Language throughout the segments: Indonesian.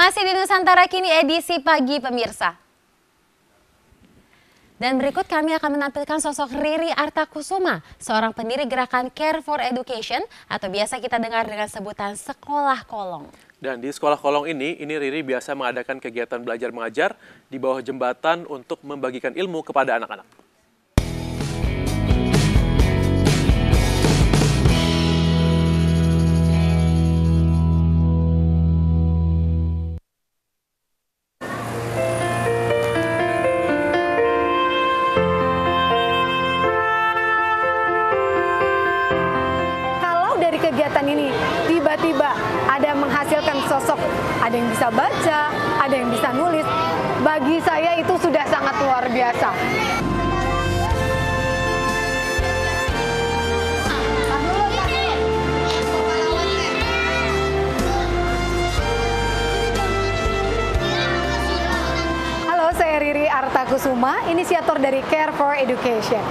Masih di Nusantara Kini edisi pagi pemirsa. Dan berikut kami akan menampilkan sosok Riri Artakusuma, seorang pendiri gerakan Care for Education atau biasa kita dengar dengan sebutan Sekolah Kolong. Dan di Sekolah Kolong ini Riri biasa mengadakan kegiatan belajar mengajar di bawah jembatan untuk membagikan ilmu kepada anak-anak. Kegiatan ini tiba-tiba ada menghasilkan sosok, ada yang bisa baca, ada yang bisa nulis. Bagi saya itu sudah sangat luar biasa. Halo, saya Riri Artakusuma, inisiator dari Care for Education.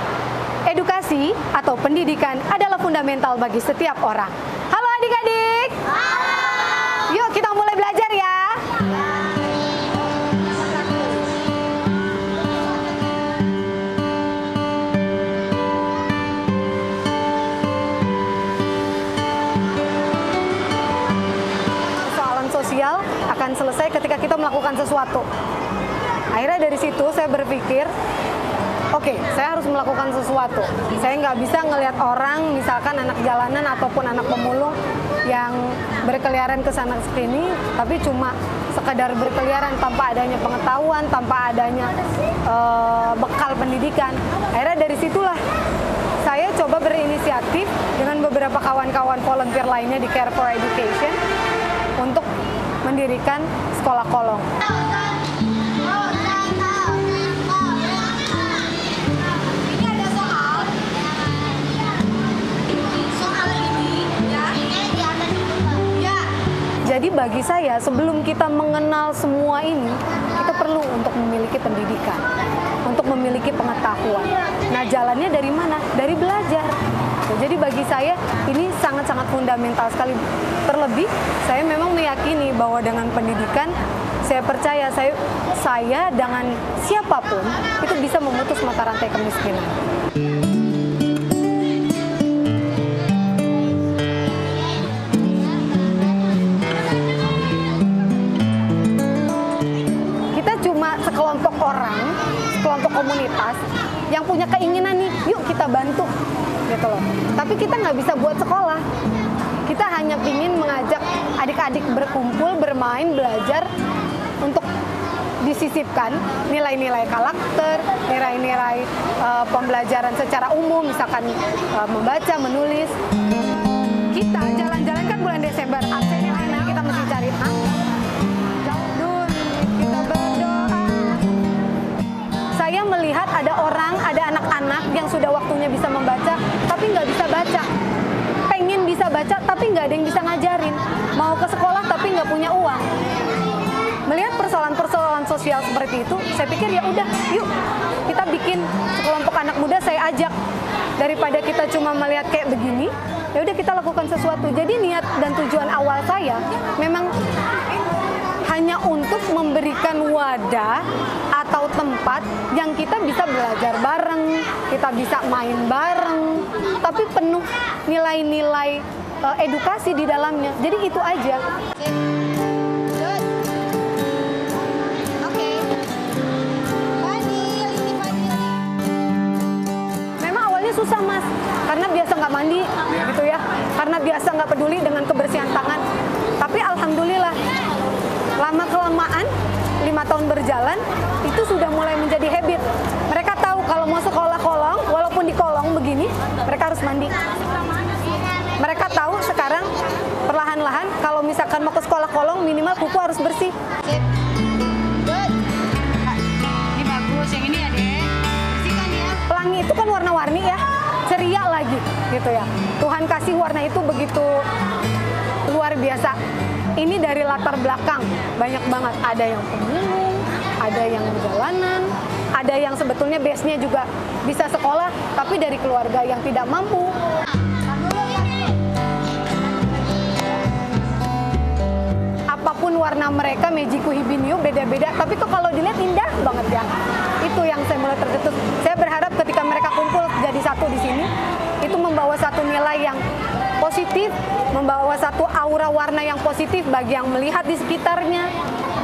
Edukasi atau pendidikan adalah fundamental bagi setiap orang. Halo adik-adik. Halo. Yuk kita mulai belajar ya. Persoalan sosial akan selesai ketika kita melakukan sesuatu. Akhirnya dari situ saya berpikir, oke, saya harus melakukan sesuatu. Saya nggak bisa ngelihat orang, misalkan anak jalanan ataupun anak pemulung yang berkeliaran ke sana sini, tapi cuma sekadar berkeliaran tanpa adanya pengetahuan, tanpa adanya bekal pendidikan. Akhirnya dari situlah saya coba berinisiatif dengan beberapa kawan-kawan volunteer lainnya di Care for Education untuk mendirikan Sekolah Kolong. Jadi bagi saya, sebelum kita mengenal semua ini, kita perlu untuk memiliki pendidikan, untuk memiliki pengetahuan. Nah, jalannya dari mana? Dari belajar. Jadi bagi saya, ini sangat-sangat fundamental sekali. Terlebih, saya memang meyakini bahwa dengan pendidikan, saya percaya saya dengan siapapun, itu bisa memutus mata rantai kemiskinan. Sekelompok orang, sekelompok komunitas yang punya keinginan nih, yuk kita bantu, gitu loh. Tapi kita nggak bisa buat sekolah. Kita hanya ingin mengajak adik-adik berkumpul, bermain, belajar untuk disisipkan nilai-nilai karakter, nilai-nilai pembelajaran secara umum, misalkan membaca, menulis. Kita jalan-jalan kan bulan Desember, absennya mana? Kita mesti cari Saya melihat ada orang, ada anak-anak yang sudah waktunya bisa membaca, tapi nggak bisa baca. Pengen bisa baca, tapi nggak ada yang bisa ngajarin. Mau ke sekolah, tapi nggak punya uang. Melihat persoalan-persoalan sosial seperti itu, saya pikir ya udah, yuk kita bikin sekelompok anak muda, saya ajak. Daripada kita cuma melihat kayak begini, ya udah kita lakukan sesuatu. Jadi niat dan tujuan awal saya memang hanya untuk memberikan wadah atau tempat yang kita bisa belajar bareng, kita bisa main bareng, tapi penuh nilai-nilai edukasi di dalamnya. Jadi itu aja. Memang awalnya susah, Mas, karena biasa nggak mandi, gitu ya, karena biasa nggak peduli dengan kebersihan tangan. Tapi alhamdulillah, lama-kelamaan, 5 tahun berjalan, itu sudah mulai menjadi habit. Mereka tahu kalau mau sekolah kolong, walaupun di kolong begini, mereka harus mandi. Mereka tahu sekarang perlahan-lahan kalau misalkan mau ke sekolah kolong, minimal kuku harus bersih. Ini bagus, yang ini ya deh. Bersihkan ya. Pelangi itu kan warna-warni ya, ceria lagi gitu ya. Tuhan kasih warna itu begitu luar biasa. Ini dari latar belakang, banyak banget. Ada yang pemulung, ada yang jalanan, ada yang sebetulnya base-nya juga bisa sekolah, tapi dari keluarga yang tidak mampu. apapun warna mereka, Mejiku Hibiniu beda-beda, tapi kok kalau dilihat indah banget ya. Itu yang saya mulai tercetus. Saya berharap ketika mereka kumpul jadi satu di sini, itu membawa satu nilai yang positif, membawa satu aura warna yang positif bagi yang melihat di sekitarnya,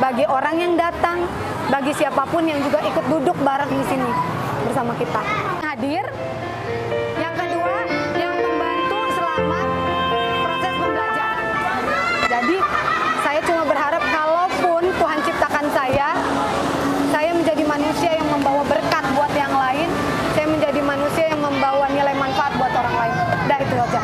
bagi orang yang datang, bagi siapapun yang juga ikut duduk bareng di sini bersama kita. Hadir. Yang kedua, yang membantu selama proses pembelajaran. Jadi, saya cuma berharap kalaupun Tuhan ciptakan saya menjadi manusia yang membawa berkat buat yang lain, saya menjadi manusia yang membawa nilai manfaat buat orang lain. Udah itu aja.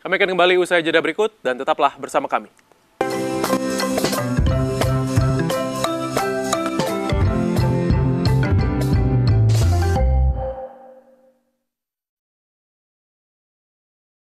Kami akan kembali usai jeda berikut dan tetaplah bersama kami.